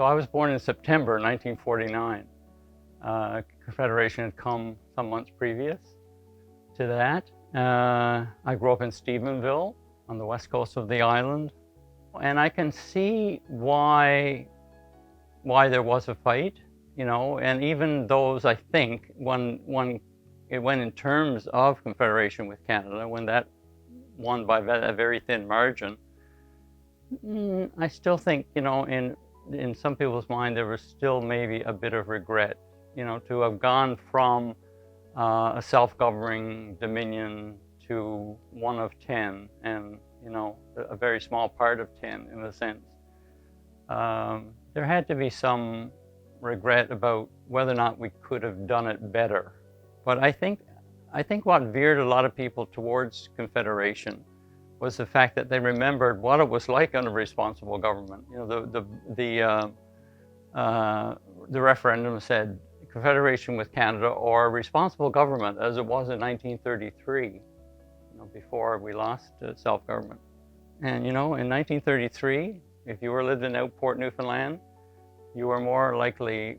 So I was born in September 1949. Confederation had come some months previous to that. I grew up in Stephenville on the west coast of the island, and I can see why there was a fight, you know, and even those, I think, when it went in terms of Confederation with Canada, when that won by a very thin margin, I still think, you know, in some people's mind, there was still maybe a bit of regret, you know, to have gone from a self-governing dominion to one of 10, and, you know, a very small part of 10 in a sense. There had to be some regret about whether or not we could have done it better. But I think what veered a lot of people towards Confederation was the fact that they remembered what it was like under responsible government. You know, the referendum said Confederation with Canada or responsible government, as it was in 1933, you know, before we lost self-government. And you know, in 1933, if you lived in Outport, Newfoundland, you were more likely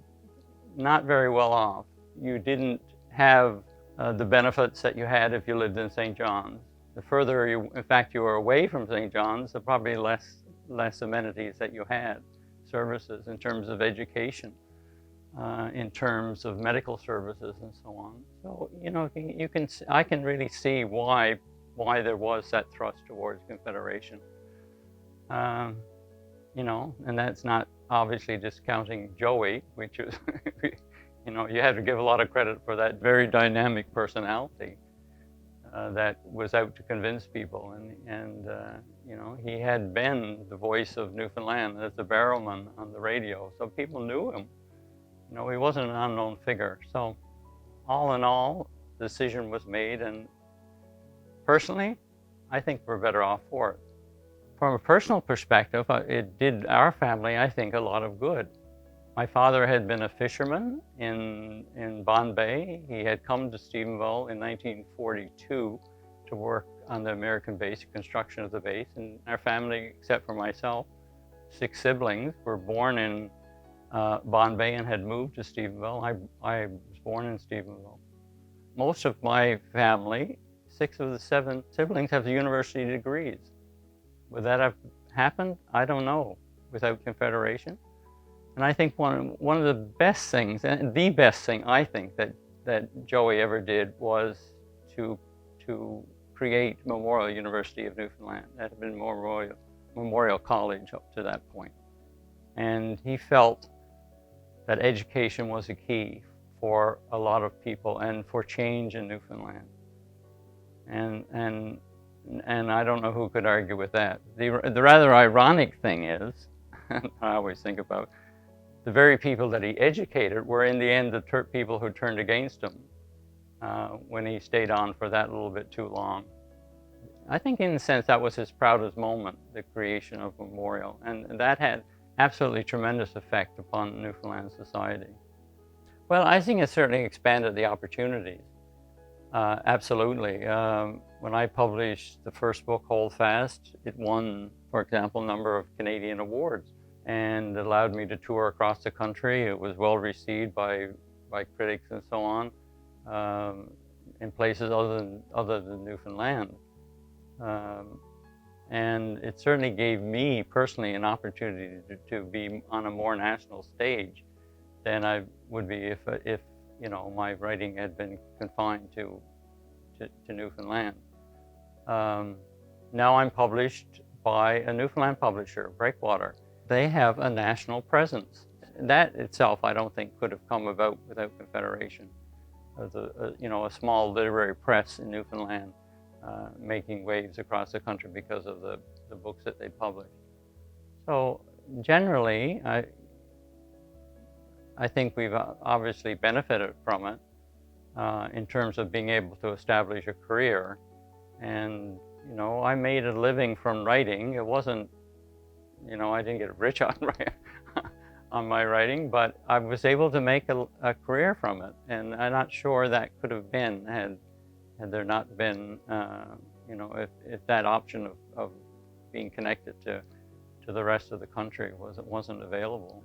not very well off. You didn't have the benefits that you had if you lived in St. John's. The further you were away from St. John's, the probably less amenities that you had, services in terms of education, in terms of medical services and so on. So, you know, I can really see why there was that thrust towards Confederation. You know, and that's not obviously discounting Joey, which is, you know, you have to give a lot of credit for that very dynamic personality that was out to convince people. And you know, he had been the voice of Newfoundland as the barrelman on the radio, so people knew him. You know, he wasn't an unknown figure. So all in all, the decision was made, and personally, I think we're better off for it. From a personal perspective, it did our family, I think, a lot of good. My father had been a fisherman in Bonne Bay. He had come to Stephenville in 1942 to work on the American base, construction of the base. And our family, except for myself, 6 siblings, were born in Bonne Bay and had moved to Stephenville. I was born in Stephenville. Most of my family, 6 of the 7 siblings, have university degrees. Would that have happened? I don't know, without Confederation. And I think one of the best things, and the best thing I think that Joey ever did, was to create Memorial University of Newfoundland. That had been Memorial College up to that point. And he felt that education was a key for a lot of people and for change in Newfoundland. And I don't know who could argue with that. The rather ironic thing is, I always think about, the very people that he educated were in the end the people who turned against him when he stayed on for that little bit too long. I think in a sense that was his proudest moment, the creation of Memorial, and that had absolutely tremendous effect upon Newfoundland society. Well, I think it certainly expanded the opportunities. Absolutely. When I published the first book, Hold Fast, it won, for example, a number of Canadian awards and allowed me to tour across the country. It was well received by critics and so on, in places other than Newfoundland. And it certainly gave me personally an opportunity to be on a more national stage than I would be if you know, my writing had been confined to Newfoundland. Now I'm published by a Newfoundland publisher, Breakwater. They have a national presence. That itself, I don't think, could have come about without Confederation. As you know, a small literary press in Newfoundland making waves across the country because of the books that they published. So generally, I think we've obviously benefited from it in terms of being able to establish a career. And, you know, I made a living from writing. It wasn't, you know, I didn't get rich on my writing, but I was able to make a career from it. And I'm not sure that could have been had there not been, you know, if that option of being connected to the rest of the country wasn't available.